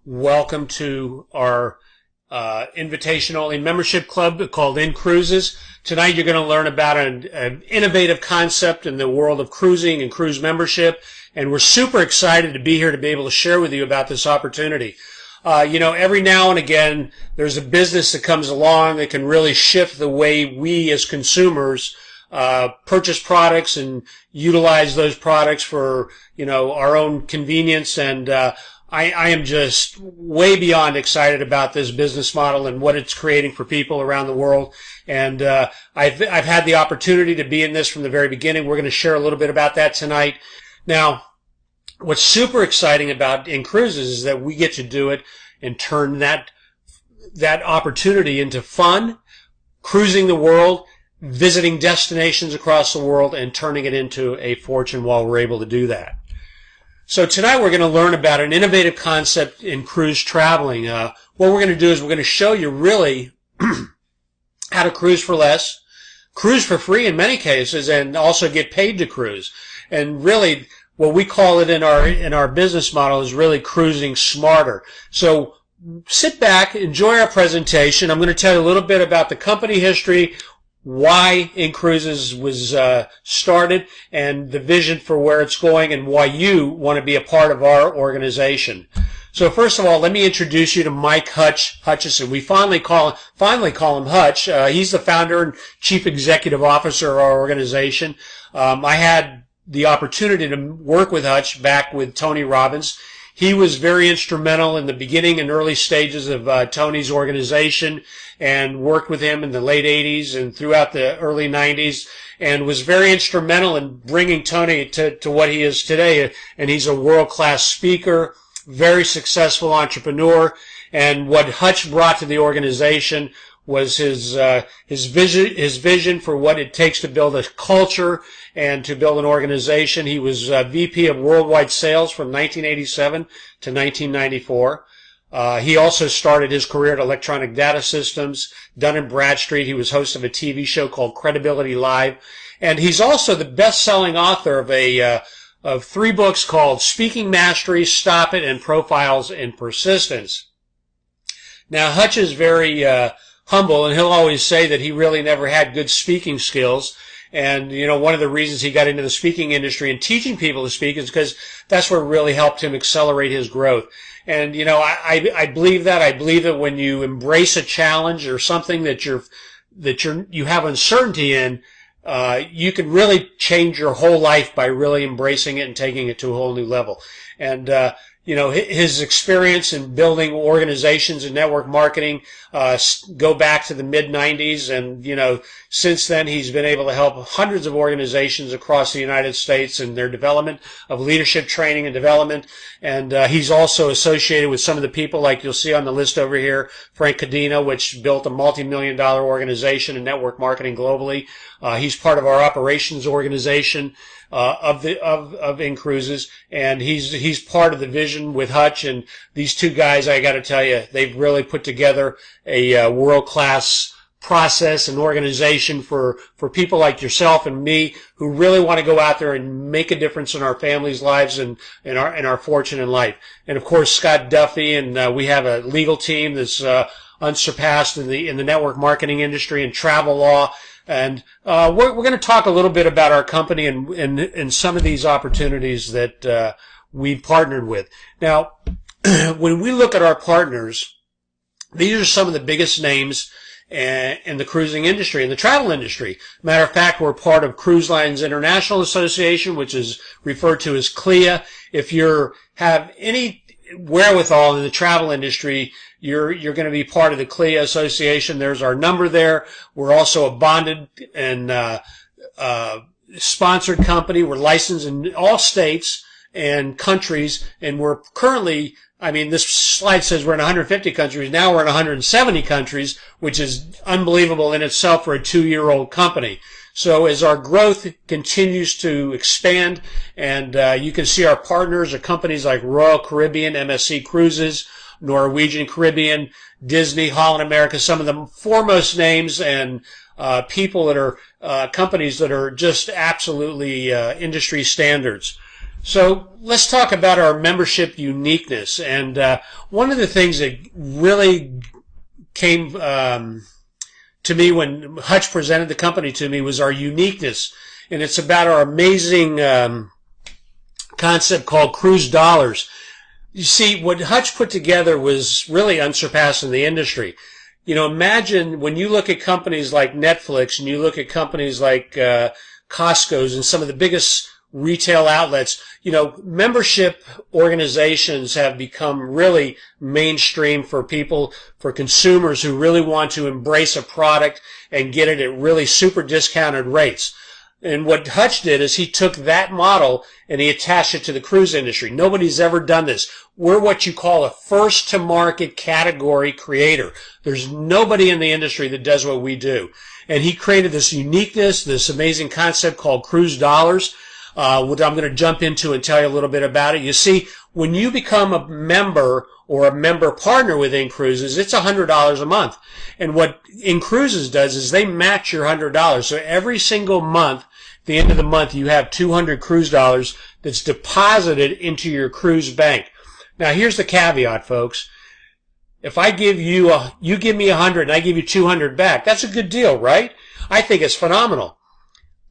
Welcome to our invitation-only membership club called InCruises. Tonight you're going to learn about an innovative concept in the world of cruising and cruise membership, and we're super excited to be here to be able to share with you about this opportunity. Every now and again there's a business that comes along that can really shift the way we as consumers purchase products and utilize those products for, our own convenience, and I am just way beyond excited about this business model and what it's creating for people around the world. And I've had the opportunity to be in this from the very beginning. We're going to share a little bit about that tonight. Now, what's super exciting about InCruises is that we get to do it and turn that opportunity into fun, cruising the world, visiting destinations across the world, and turning it into a fortune while we're able to do that. So tonight we're going to learn about an innovative concept in cruise traveling. What we're going to do is we're going to show you really how to cruise for less, cruise for free in many cases, and also get paid to cruise. And really, what we call it in our business model is really cruising smarter. So sit back, enjoy our presentation. I'm going to tell you a little bit about the company history, why InCruises was started, and the vision for where it's going, and why you want to be a part of our organization. So first of all, let me introduce you to Mike Hutchison. We finally call him Hutch. He's the founder and chief executive officer of our organization. I had the opportunity to work with Hutch back with Tony Robbins. He was very instrumental in the beginning and early stages of Tony's organization, and worked with him in the late 80s and throughout the early 90s, and was very instrumental in bringing Tony to what he is today. And he's a world-class speaker, very successful entrepreneur. And what Hutch brought to the organization was his vision for what it takes to build a culture and to build an organization. He was VP of Worldwide Sales from 1987 to 1994. He also started his career at Electronic Data Systems, Dun & Bradstreet. He was host of a TV show called Credibility Live. And he's also the best-selling author of 3 books called Speaking Mastery, Stop It, and Profiles in Persistence. Now, Hutch is very humble, and he'll always say that he really never had good speaking skills. And, one of the reasons he got into the speaking industry and teaching people to speak is because that's what really helped him accelerate his growth. And, I believe that. I believe that when you embrace a challenge or something that you have uncertainty in, you can really change your whole life by really embracing it and taking it to a whole new level. And, his experience in building organizations and network marketing go back to the mid-90s, and since then he's been able to help hundreds of organizations across the United States in their development of leadership training and development. And he's also associated with some of the people like you'll see on the list over here, Frank Cadena, which built a multi-million-dollar organization in network marketing globally. He's part of our operations organization of InCruises, and he's part of the vision with Hutch. And these two guys, I got to tell you, they've really put together a world-class process and organization for people like yourself and me who really want to go out there and make a difference in our families' lives and in our fortune in life. And of course, Scott Duffy, and we have a legal team that's unsurpassed in the network marketing industry and travel law. And we're going to talk a little bit about our company and some of these opportunities that we've partnered with. Now, when we look at our partners, these are some of the biggest names in the cruising industry, in the travel industry. Matter of fact, we're part of Cruise Lines International Association, which is referred to as CLIA. If you have any wherewithal in the travel industry, you're going to be part of the CLIA Association. There's our number there. We're also a bonded and sponsored company. We're licensed in all states and countries, and we're currently, this slide says we're in 150 countries. Now we're in 170 countries, which is unbelievable in itself for a 2-year-old company. So as our growth continues to expand, and you can see our partners are companies like Royal Caribbean, MSC Cruises, Norwegian Caribbean, Disney, Holland America, some of the foremost names and people that are companies that are just absolutely industry standards. So let's talk about our membership uniqueness. And one of the things that really came to me when Hutch presented the company to me was our uniqueness. And it's about our amazing concept called cruise dollars. You see, what Hutch put together was really unsurpassed in the industry. You know, imagine when you look at companies like Netflix and you look at companies like Costco's and some of the biggest retail outlets, you know, membership organizations have become really mainstream for people, for consumers who really want to embrace a product and get it at really super discounted rates. And what Hutch did is he took that model and he attached it to the cruise industry. Nobody's ever done this. We're what you call a first-to-market category creator. There's nobody in the industry that does what we do. And he created this uniqueness, this amazing concept called cruise dollars, which I'm going to jump into and tell you a little bit about it. You see, when you become a member or a member partner with InCruises, it's $100 a month. And what InCruises does is they match your $100. So every single month, at the end of the month, you have 200 cruise dollars that's deposited into your cruise bank. Now, here's the caveat, folks. If I give you you give me 100 and I give you 200 back, that's a good deal, right? I think it's phenomenal.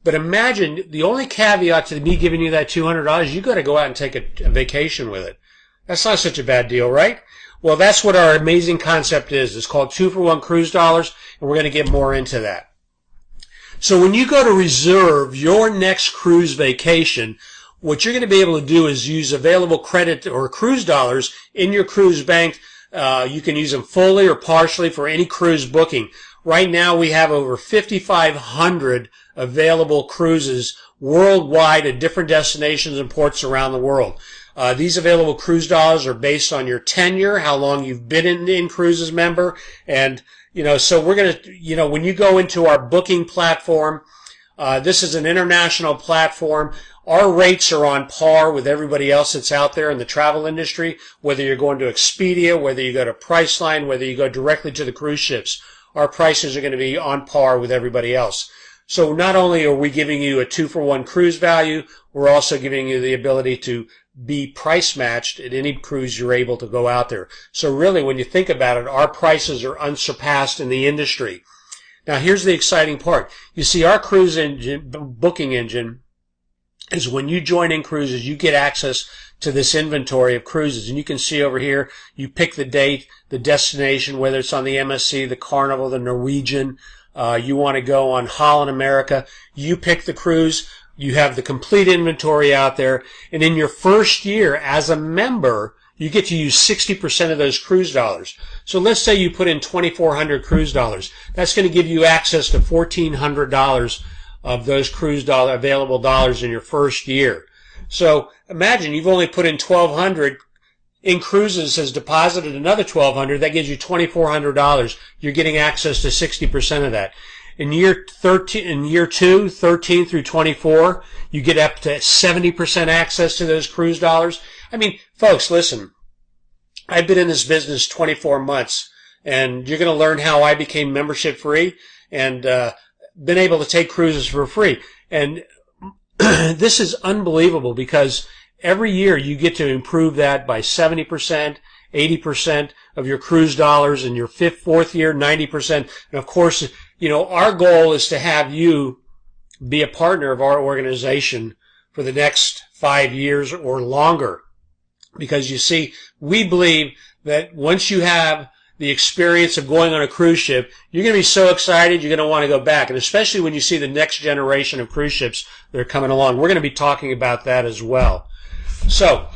But imagine the only caveat to me giving you that $200, you got to go out and take a vacation with it. That's not such a bad deal, right? Well, that's what our amazing concept is. It's called 2-for-1 cruise dollars, and we're going to get more into that. So when you go to reserve your next cruise vacation, what you're going to be able to do is use available credit or cruise dollars in your cruise bank. You can use them fully or partially for any cruise booking. Right now we have over 5,500 available cruises worldwide at different destinations and ports around the world. These available cruise dollars are based on your tenure, how long you've been an InCruises member, and so we're going to, when you go into our booking platform, this is an international platform. Our rates are on par with everybody else that's out there in the travel industry, whether you're going to Expedia, whether you go to Priceline, whether you go directly to the cruise ships. Our prices are going to be on par with everybody else. So not only are we giving you a 2-for-1 cruise value, we're also giving you the ability to be price matched at any cruise you're able to go out there. So really, when you think about it, our prices are unsurpassed in the industry. Now, here's the exciting part. You see, our cruise engine, booking engine, is when you join InCruises, you get access to this inventory of cruises. And you can see over here, you pick the date, the destination, whether it's on the MSC, the Carnival, the Norwegian, you want to go on Holland America. You pick the cruise. You have the complete inventory out there. And in your first year as a member, you get to use 60% of those cruise dollars. So let's say you put in 2,400 cruise dollars. That's going to give you access to $1,400 of those cruise available dollars in your first year. So imagine you've only put in 1,200. InCruises has deposited another 1,200. That gives you $2,400. You're getting access to 60% of that. In year 2, 13 through 24, you get up to 70% access to those cruise dollars. I mean, folks, listen, I've been in this business 24 months, and you're going to learn how I became membership free and been able to take cruises for free. And this is unbelievable because every year you get to improve that by 70%, 80% of your cruise dollars. In your fourth year, 90%. And of course, our goal is to have you be a partner of our organization for the next 5 years or longer. Because you see, we believe that once you have the experience of going on a cruise ship, you're going to be so excited you're going to want to go back. And especially when you see the next generation of cruise ships that are coming along. We're going to be talking about that as well. So,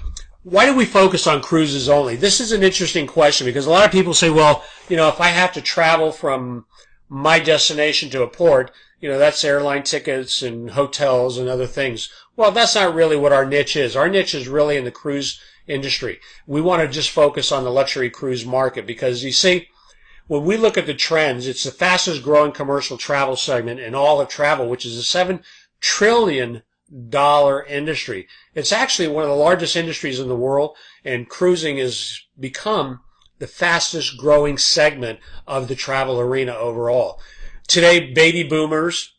why do we focus on cruises only? This is an interesting question because a lot of people say, well, if I have to travel from my destination to a port, that's airline tickets and hotels and other things. Well, that's not really what our niche is. Our niche is really in the cruise industry. We want to just focus on the luxury cruise market because, you see, when we look at the trends, it's the fastest growing commercial travel segment in all of travel, which is a $7 trillion industry. It's actually one of the largest industries in the world, and cruising has become the fastest growing segment of the travel arena overall. Today, baby boomers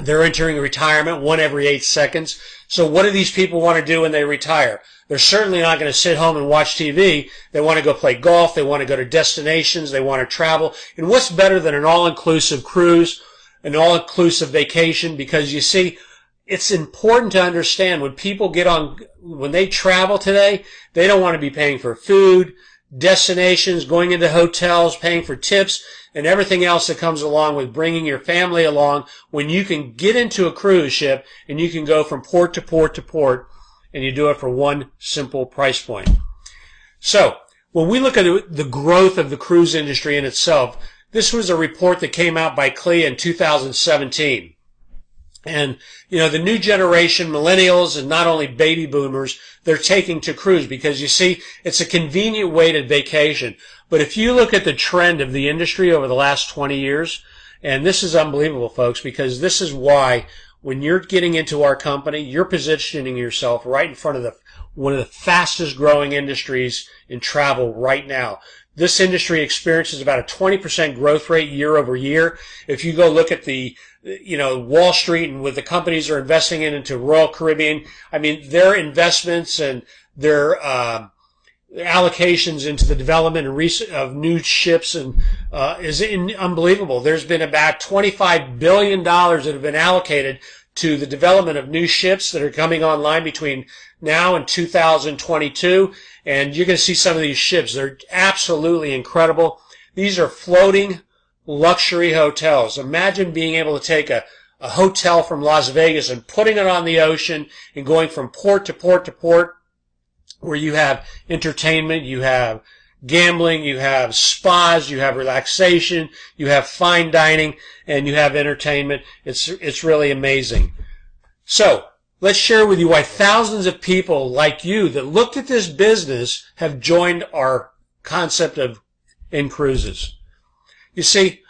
They're entering retirement, one every 8 seconds. So what do these people want to do when they retire? They're certainly not going to sit home and watch TV. They want to go play golf. They want to go to destinations. They want to travel. And what's better than an all-inclusive cruise, an all-inclusive vacation? Because you see, it's important to understand when they travel today, they don't want to be paying for food, destinations, going into hotels, paying for tips, and everything else that comes along with bringing your family along, when you can get into a cruise ship and you can go from port to port to port, and you do it for one simple price point. So, when we look at the growth of the cruise industry in itself, this was a report that came out by CLIA in 2017. And, the new generation, millennials, and not only baby boomers, they're taking to cruise because, you see, it's a convenient way to vacation. But if you look at the trend of the industry over the last 20 years, and this is unbelievable, folks, because this is why when you're getting into our company, you're positioning yourself right in front of one of the fastest growing industries in travel right now. This industry experiences about a 20% growth rate year over year. If you go look at the, Wall Street and what the companies are investing into Royal Caribbean, I mean, their investments and their allocations into the development of new ships is unbelievable. There's been about $25 billion that have been allocated to the development of new ships that are coming online between now and 2022. And you're going to see some of these ships. They're absolutely incredible. These are floating luxury hotels. Imagine being able to take a hotel from Las Vegas and putting it on the ocean and going from port to port to port, where you have entertainment, you have gambling, you have spas, you have relaxation, you have fine dining, and you have entertainment. It's really amazing. So, let's share with you why thousands of people like you that looked at this business have joined our concept of InCruises. You see,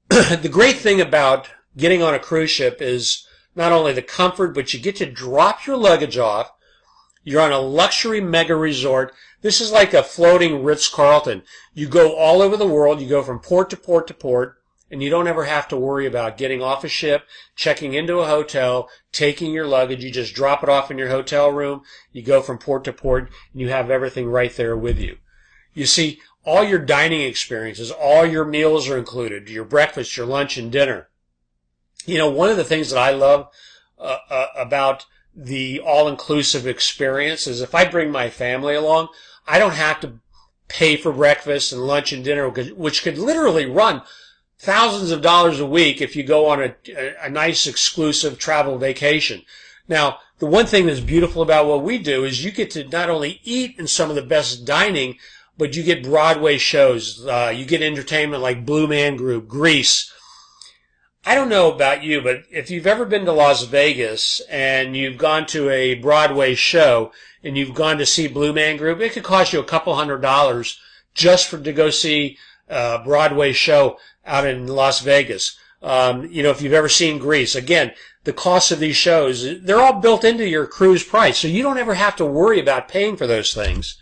the great thing about getting on a cruise ship is not only the comfort, but you get to drop your luggage off. You're on a luxury mega resort. This is like a floating Ritz-Carlton. You go all over the world. You go from port to port to port, and you don't ever have to worry about getting off a ship, checking into a hotel, taking your luggage. You just drop it off in your hotel room. You go from port to port, and you have everything right there with you. You see, all your dining experiences, all your meals are included, your breakfast, your lunch, and dinner. One of the things that I love about the all-inclusive experience is if I bring my family along, I don't have to pay for breakfast and lunch and dinner, which could literally run thousands of dollars a week if you go on a nice exclusive travel vacation. Now, the one thing that's beautiful about what we do is you get to not only eat in some of the best dining, but you get Broadway shows. You get entertainment like Blue Man Group, Grease. I don't know about you, but if you've ever been to Las Vegas and you've gone to a Broadway show and you've gone to see Blue Man Group, it could cost you a couple $100 just to go see a Broadway show out in Las Vegas. If you've ever seen Grease, again, the cost of these shows, they're all built into your cruise price, so you don't ever have to worry about paying for those things.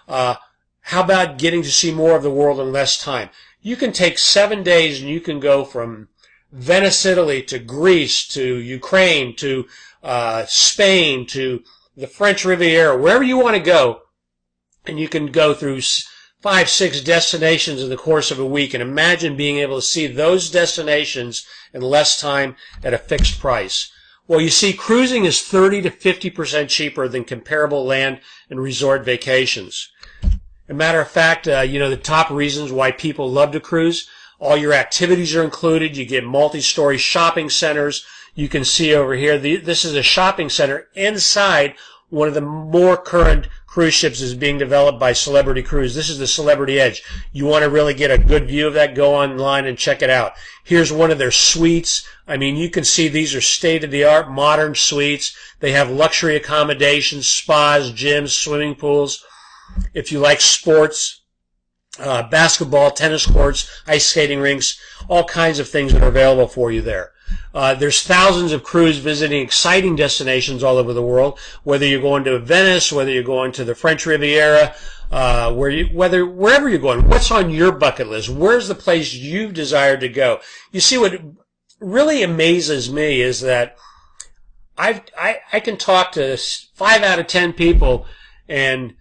How about getting to see more of the world in less time? You can take 7 days and you can go from Venice, Italy, to Greece, to Ukraine, to Spain, to the French Riviera, wherever you want to go, and you can go through 5, 6 destinations in the course of a week, and imagine being able to see those destinations in less time at a fixed price. Well, you see, cruising is 30 to 50% cheaper than comparable land and resort vacations. As a matter of fact, the top reasons why people love to cruise, all your activities are included. You get multi-story shopping centers. You can see over here, this is a shopping center inside one of the more current cruise ships is being developed by Celebrity Cruise. This is the Celebrity Edge. You want to really get a good view of that, go online and check it out. Here's one of their suites. I mean, you can see these are state-of-the-art modern suites. They have luxury accommodations, spas, gyms, swimming pools. If you like sports, basketball, tennis courts, ice skating rinks, all kinds of things that are available for you there. There's thousands of crews visiting exciting destinations all over the world, whether you're going to Venice, whether you're going to the French Riviera, wherever you're going. What's on your bucket list? Where's the place you desire to go? You see, what really amazes me is that I can talk to 5 out of 10 people, and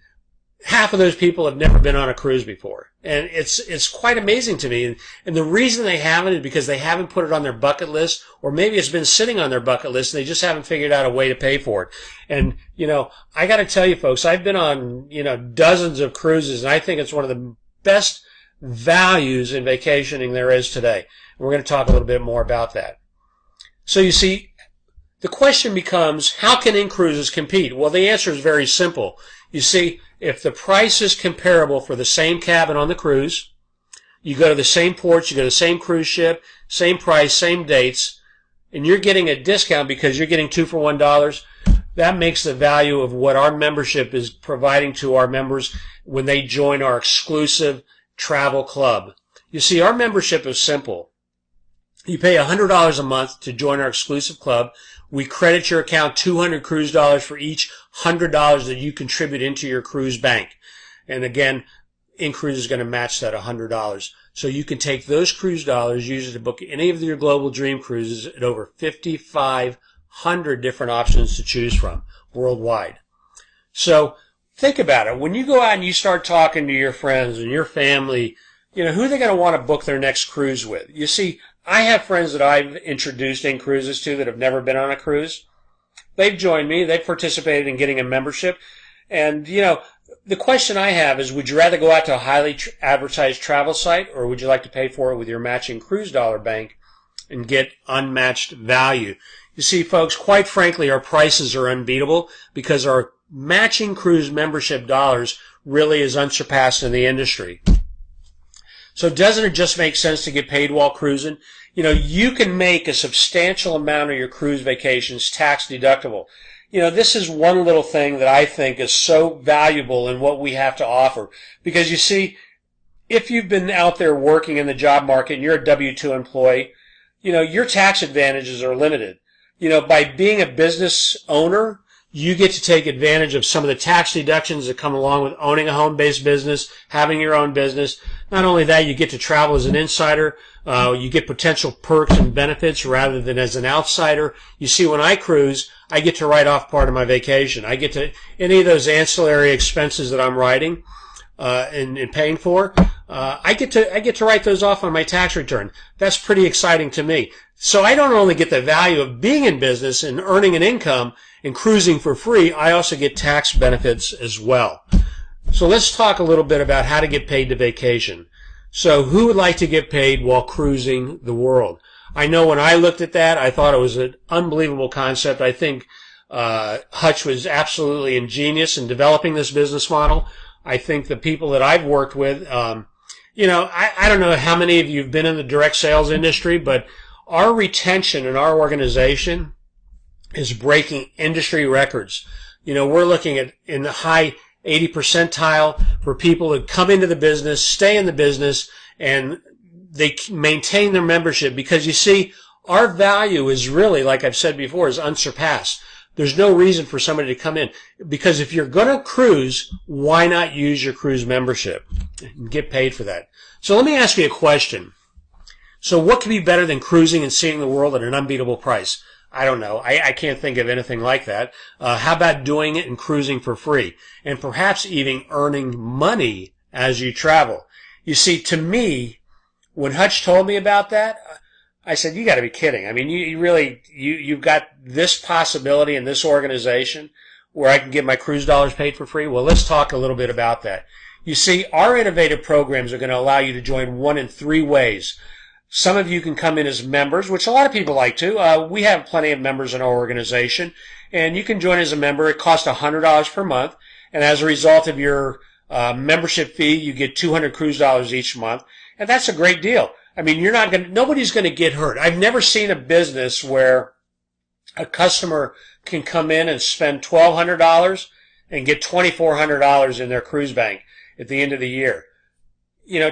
half of those people have never been on a cruise before. And it's quite amazing to me. And the reason they haven't is because they haven't put it on their bucket list, or maybe it's been sitting on their bucket list and they just haven't figured out a way to pay for it. And, I got to tell you folks, I've been on, dozens of cruises, and I think it's one of the best values in vacationing there is today. And we're going to talk a little bit more about that. So you see, the question becomes, how can InCruises compete? Well, the answer is very simple. You see, if the price is comparable for the same cabin on the cruise, you go to the same ports, you go to the same cruise ship, same price, same dates, and you're getting a discount because you're getting 2 for $1, that makes the value of what our membership is providing to our members when they join our exclusive travel club. You see, our membership is simple. You pay $100 a month to join our exclusive club. We credit your account $200 cruise dollars for each $100 that you contribute into your cruise bank. And again, InCruises is going to match that $100. So you can take those cruise dollars, use it to book any of your global dream cruises at over 5,500 different options to choose from worldwide. So think about it. When you go out and you start talking to your friends and your family, who are they going to want to book their next cruise with? You see, I have friends that I've introduced InCruises to that have never been on a cruise. They've joined me. They've participated in getting a membership. And, the question I have is, would you rather go out to a highly advertised travel site, or would you like to pay for it with your matching cruise dollar bank and get unmatched value? You see, folks, quite frankly, our prices are unbeatable because our matching cruise membership dollars really is unsurpassed in the industry. So doesn't it just make sense to get paid while cruising? You can make a substantial amount of your cruise vacations tax deductible. This is one little thing that I think is so valuable in what we have to offer. Because you see, if you've been out there working in the job market and you're a W-2 employee, your tax advantages are limited. By being a business owner, you get to take advantage of some of the tax deductions that come along with owning a home-based business, having your own business. Not only that, you get to travel as an insider. You get potential perks and benefits rather than as an outsider. You see, when I cruise, I get to write off part of my vacation. I get to, any of those ancillary expenses that I'm writing and paying for, I get to write those off on my tax return. That's pretty exciting to me. So I don't only get the value of being in business and earning an income and cruising for free, I also get tax benefits as well. So let's talk a little bit about how to get paid to vacation. So who would like to get paid while cruising the world? I know when I looked at that, I thought it was an unbelievable concept. I think Hutch was absolutely ingenious in developing this business model. I think the people that I've worked with, I don't know how many of you have been in the direct sales industry, but our retention in our organization is breaking industry records. We're looking at in the high 80 percentile for people that come into the business, stay in the business, and they maintain their membership because, you see, our value is really, like I've said before, is unsurpassed. There's no reason for somebody to come in because if you're going to cruise, why not use your cruise membership and get paid for that? So let me ask you a question. So what could be better than cruising and seeing the world at an unbeatable price? I don't know. I can't think of anything like that. How about doing it and cruising for free? And perhaps even earning money as you travel. You see, to me, when Hutch told me about that, I said, you got to be kidding. I mean, you've got this possibility in this organization where I can get my cruise dollars paid for free? Well, let's talk a little bit about that. You see, our innovative programs are going to allow you to join one in 3 ways. Some of you can come in as members, which a lot of people like to. We have plenty of members in our organization, and you can join as a member. It costs $100 per month, and as a result of your membership fee, you get $200 cruise dollars each month, and that's a great deal. I mean, nobody's going to get hurt. I've never seen a business where a customer can come in and spend $1,200 and get $2,400 in their cruise bank at the end of the year.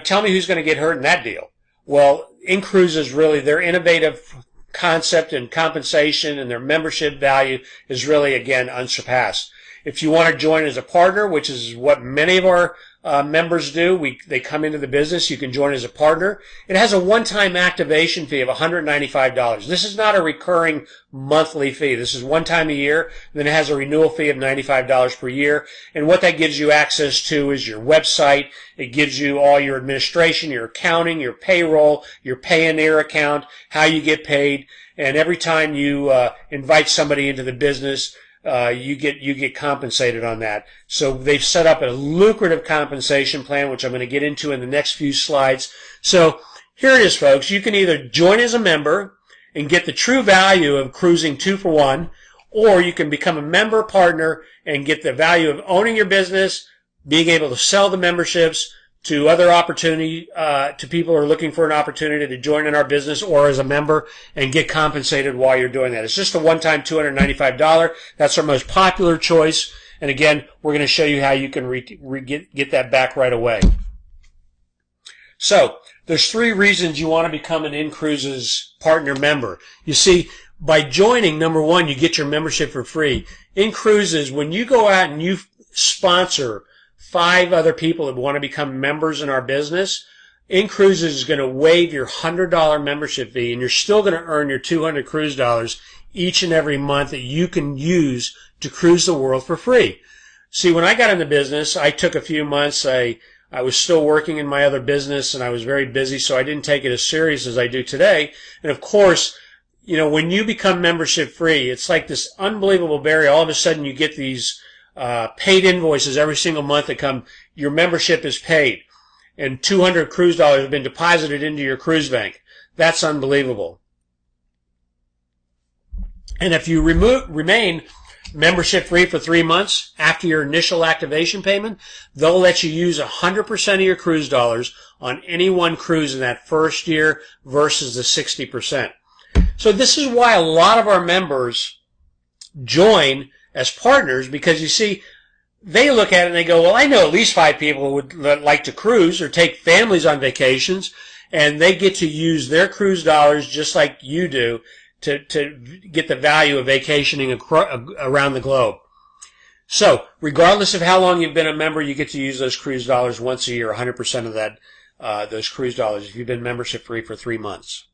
Tell me who's going to get hurt in that deal. Well, InCruises really, their innovative concept and compensation and their membership value is really, again, unsurpassed. If you want to join as a partner, which is what many of our members do. They come into the business. You can join as a partner. It has a one-time activation fee of $195. This is not a recurring monthly fee. This is one time a year. Then it has a renewal fee of $95 per year. And what that gives you access to is your website. It gives you all your administration, your accounting, your payroll, your Payoneer account, how you get paid. And every time you invite somebody into the business, you get compensated on that. So they've set up a lucrative compensation plan, which I'm going to get into in the next few slides. So here it is, folks. You can either join as a member and get the true value of cruising 2 for 1, or you can become a member partner and get the value of owning your business, being able to sell the memberships to other opportunity, to people who are looking for an opportunity to join in our business or as a member and get compensated while you're doing that. It's just a one-time $295. That's our most popular choice. And again, we're going to show you how you can get that back right away. So there's 3 reasons you want to become an InCruises partner member. You see, by joining, number 1, you get your membership for free. InCruises, when you go out and you sponsor 5 other people that want to become members in our business, InCruises is going to waive your $100 membership fee, and you're still going to earn your 200 cruise dollars each and every month that you can use to cruise the world for free. See, when I got into business, I took a few months. I was still working in my other business, and I was very busy, so I didn't take it as serious as I do today. And of course, you know, when you become membership free, it's like this unbelievable barrier. All of a sudden, you get these paid invoices every single month that come, your membership is paid, and 200 cruise dollars have been deposited into your cruise bank. That's unbelievable. And if you remain membership free for 3 months after your initial activation payment, they'll let you use 100% of your cruise dollars on any one cruise in that first year versus the 60%. So this is why a lot of our members join as partners, because you see, they look at it and they go, well, I know at least 5 people who would like to cruise or take families on vacations, and they get to use their cruise dollars just like you do to get the value of vacationing around the globe. So regardless of how long you've been a member, you get to use those cruise dollars once a year, 100% of that, those cruise dollars, if you've been membership free for 3 months.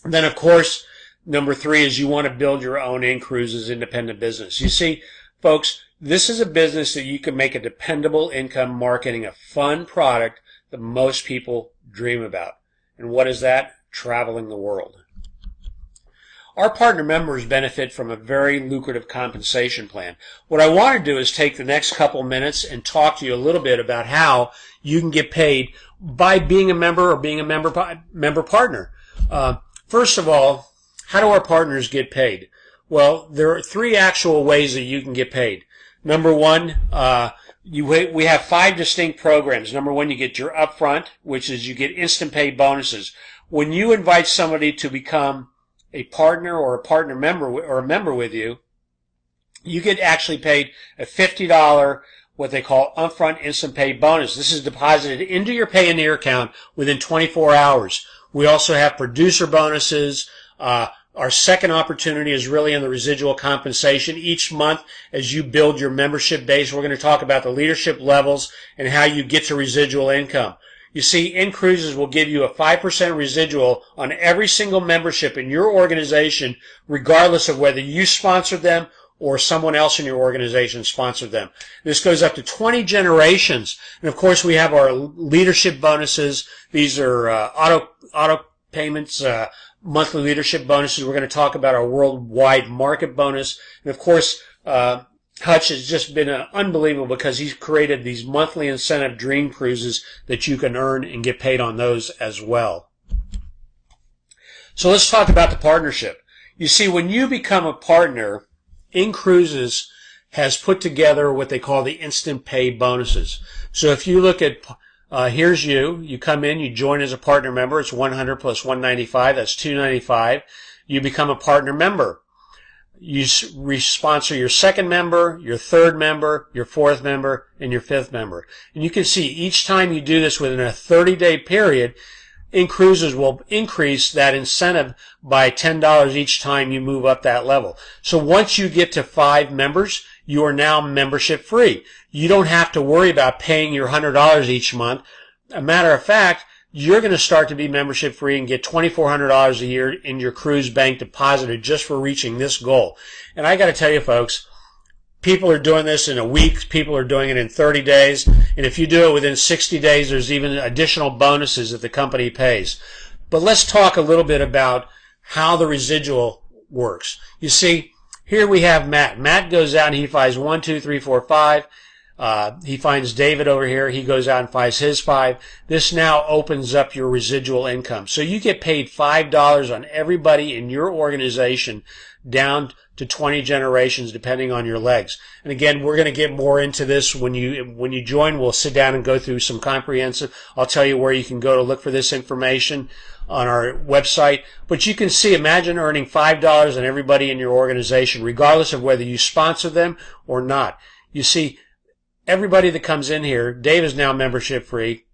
And then, of course, number 3 is you want to build your own InCruises independent business. You see, folks, this is a business that you can make a dependable income marketing a fun product that most people dream about. And what is that? Traveling the world. Our partner members benefit from a very lucrative compensation plan. What I want to do is take the next couple minutes and talk to you a little bit about how you can get paid by being a member or being a member partner. First of all, how do our partners get paid? Well, there are 3 actual ways that you can get paid. Number 1, we have 5 distinct programs. Number 1, you get your upfront, which is you get instant pay bonuses. When you invite somebody to become a partner or a partner member or a member with you, you get actually paid a $50 what they call upfront instant pay bonus. This is deposited into your Payoneer account within 24 hours. We also have producer bonuses. Our second opportunity is really in the residual compensation. Each month, as you build your membership base, we're going to talk about the leadership levels and how you get to residual income. You see, InCruises will give you a 5% residual on every single membership in your organization, regardless of whether you sponsored them or someone else in your organization sponsored them. This goes up to 20 generations. And of course, we have our leadership bonuses. These are auto payments, monthly leadership bonuses. We're going to talk about our worldwide market bonus. And of course, Hutch has just been unbelievable because he's created these monthly incentive dream cruises that you can earn and get paid on those as well. So let's talk about the partnership. You see, when you become a partner, InCruises has put together what they call the instant pay bonuses. So if you look at here's you come in, you join as a partner member. It's 100 plus 195. That's 295. You become a partner member. You sponsor your second member, your third member, your fourth member, and your fifth member. And you can see each time you do this within a 30-day period, InCruises will increase that incentive by $10 each time you move up that level. So once you get to 5 members, you are now membership free. You don't have to worry about paying your $100 each month. A matter of fact, you're going to start to be membership free and get $2,400 a year in your cruise bank deposited just for reaching this goal. And I got to tell you, folks, people are doing this in a week. People are doing it in 30 days. And if you do it within 60 days, there's even additional bonuses that the company pays. But let's talk a little bit about how the residual works. You see, here we have Matt. Matt goes out and he finds 1, 2, 3, 4, 5. He finds David over here. He goes out and finds his 5. This now opens up your residual income. So you get paid $5 on everybody in your organization down to 20 generations, depending on your legs. And again, we're going to get more into this when you join. We'll sit down and go through some comprehensive. I'll tell you where you can go to look for this information on our website. But you can see, imagine earning $5 on everybody in your organization, regardless of whether you sponsor them or not. You see, everybody that comes in here, Dave is now membership free.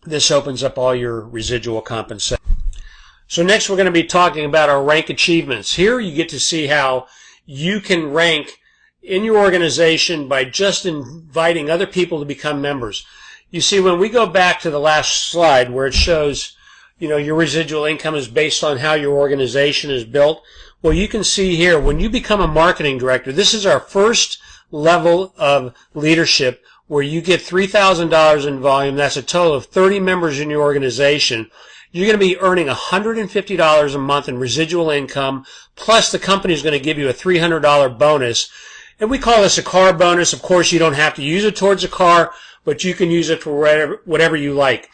This opens up all your residual compensation. So next we're going to be talking about our rank achievements. Here you get to see how you can rank in your organization by just inviting other people to become members. You see, when we go back to the last slide where it shows, your residual income is based on how your organization is built. Well, you can see here, when you become a marketing director, this is our first level of leadership where you get $3,000 in volume. That's a total of 30 members in your organization. You're going to be earning $150 a month in residual income, plus the company is going to give you a $300 bonus. And we call this a car bonus. Of course, you don't have to use it towards a car, but you can use it for whatever you like.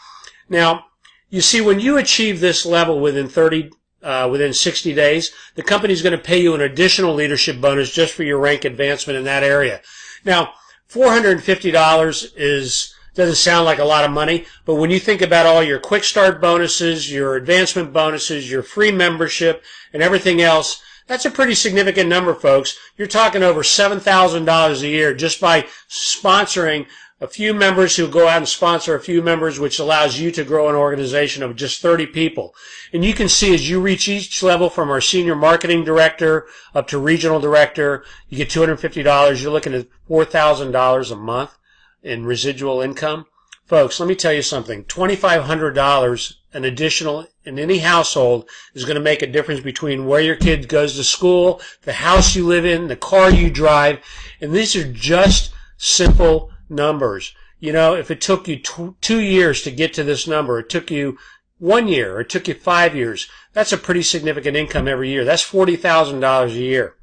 Now, you see, when you achieve this level within 60 days, the company is going to pay you an additional leadership bonus just for your rank advancement in that area. Now, $450 doesn't sound like a lot of money, but when you think about all your quick start bonuses, your advancement bonuses, your free membership, and everything else, that's a pretty significant number, folks. You're talking over $7,000 a year just by sponsoring a few members who go out and sponsor a few members, which allows you to grow an organization of just 30 people. And you can see as you reach each level from our senior marketing director up to regional director, you get $250. You're looking at $4,000 a month in residual income. Folks, let me tell you something. $2,500 an additional in any household is going to make a difference between where your kid goes to school, the house you live in, the car you drive. And these are just simple numbers. If it took you 2 years to get to this number, it took you 1 year, or it took you 5 years, that's a pretty significant income every year. That's $40,000 a year.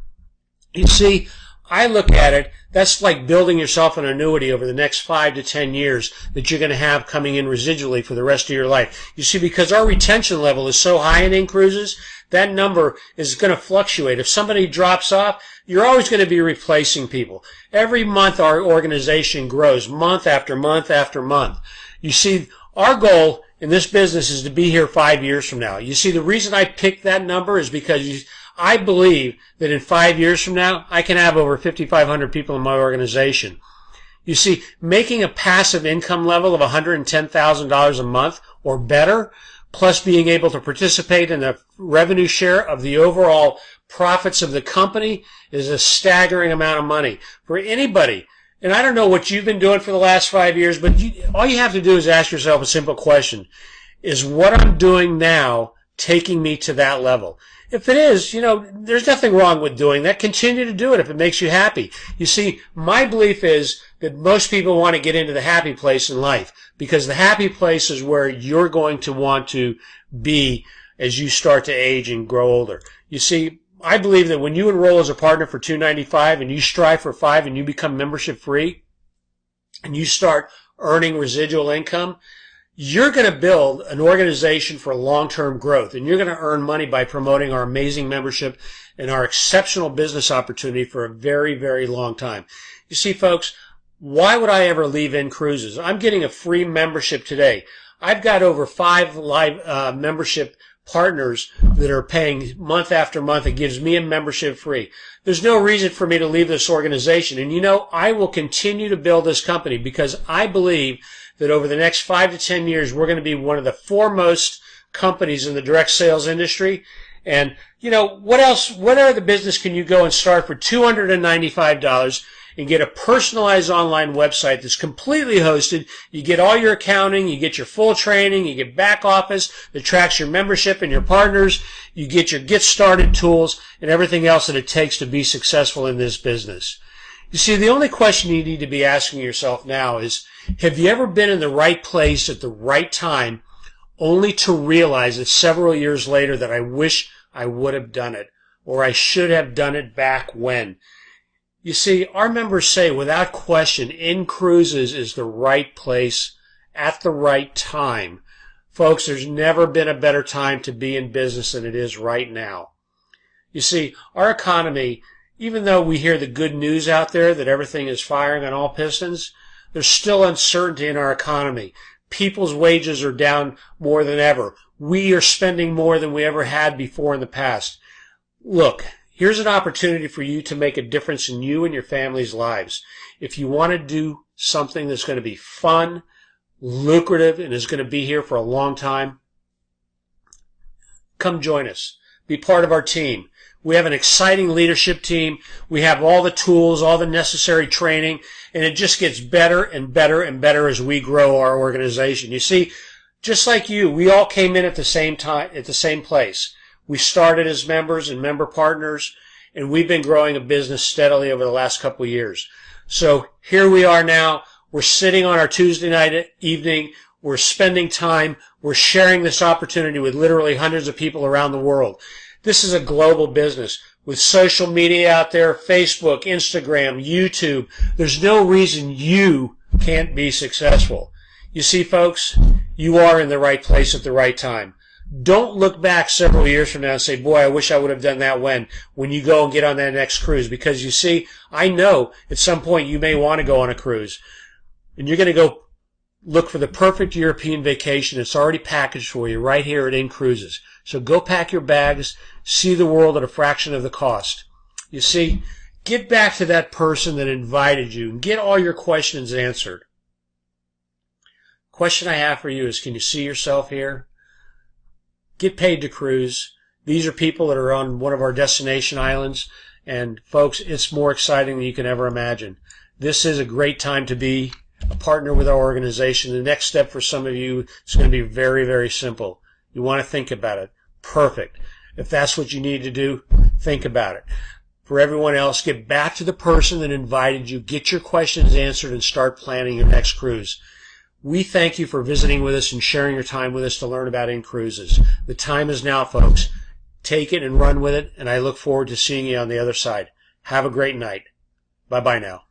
You see, I look at it, that's like building yourself an annuity over the next 5 to 10 years that you're going to have coming in residually for the rest of your life. You see, because our retention level is so high in InCruises, that number is going to fluctuate. If somebody drops off, you're always going to be replacing people. Every month our organization grows, month after month after month. You see, our goal in this business is to be here 5 years from now. You see, the reason I picked that number is because I believe that in 5 years from now, I can have over 5,500 people in my organization. You see, making a passive income level of $110,000 a month or better, plus being able to participate in the revenue share of the overall profits of the company is a staggering amount of money for anybody. And I don't know what you've been doing for the last 5 years, but all you have to do is ask yourself a simple question. Is what I'm doing now taking me to that level? If it is, there's nothing wrong with doing that. Continue to do it if it makes you happy. You see, my belief is that most people want to get into the happy place in life because the happy place is where you're going to want to be as you start to age and grow older. You see, I believe that when you enroll as a partner for $295 and you strive for $5 and you become membership free and you start earning residual income, you're going to build an organization for long-term growth, and you're going to earn money by promoting our amazing membership and our exceptional business opportunity for a very, very long time. You see, folks, why would I ever leave InCruises? I'm getting a free membership today. I've got over 5 live membership partners that are paying month after month. It gives me a membership free. There's no reason for me to leave this organization. And I will continue to build this company because I believe that over the next 5 to 10 years, we're going to be one of the foremost companies in the direct sales industry. And, you know, what other business can you go and start for $295 and get a personalized online website that's completely hosted? You get all your accounting, you get your full training, you get back office that tracks your membership and your partners, you get your get started tools and everything else that it takes to be successful in this business. You see, the only question you need to be asking yourself now is, have you ever been in the right place at the right time only to realize that several years later that I wish I would have done it, or I should have done it back when? You see, our members say without question, InCruises is the right place at the right time. Folks, there's never been a better time to be in business than it is right now. You see, our economy, even though we hear the good news out there that everything is firing on all pistons, there's still uncertainty in our economy. People's wages are down more than ever. We are spending more than we ever had before in the past. Look, here's an opportunity for you to make a difference in you and your family's lives. If you want to do something that's going to be fun, lucrative, and is going to be here for a long time, come join us. Be part of our team. We have an exciting leadership team. We have all the tools, all the necessary training, and it just gets better and better and better as we grow our organization. You see, just like you, we all came in at the same time, at the same place. We started as members and member partners, and we've been growing a business steadily over the last couple of years. So here we are now. We're sitting on our Tuesday night evening. We're spending time. We're sharing this opportunity with literally hundreds of people around the world. This is a global business with social media out there, Facebook, Instagram, YouTube. There's no reason you can't be successful. You see, folks, you are in the right place at the right time. Don't look back several years from now and say, boy, I wish I would have done that when you go and get on that next cruise. Because you see, I know at some point you may want to go on a cruise. And you're going to go look for the perfect European vacation. It's already packaged for you right here at InCruises. So go pack your bags, see the world at a fraction of the cost. You see, get back to that person that invited you and get all your questions answered. Question I have for you is, can you see yourself here? Get paid to cruise. These are people that are on one of our destination islands. And folks, it's more exciting than you can ever imagine. This is a great time to be a partner with our organization. The next step for some of you is going to be very, very simple. You want to think about it. Perfect. If that's what you need to do, think about it. For everyone else, get back to the person that invited you. Get your questions answered and start planning your next cruise. We thank you for visiting with us and sharing your time with us to learn about InCruises. The time is now, folks. Take it and run with it, and I look forward to seeing you on the other side. Have a great night. Bye-bye now.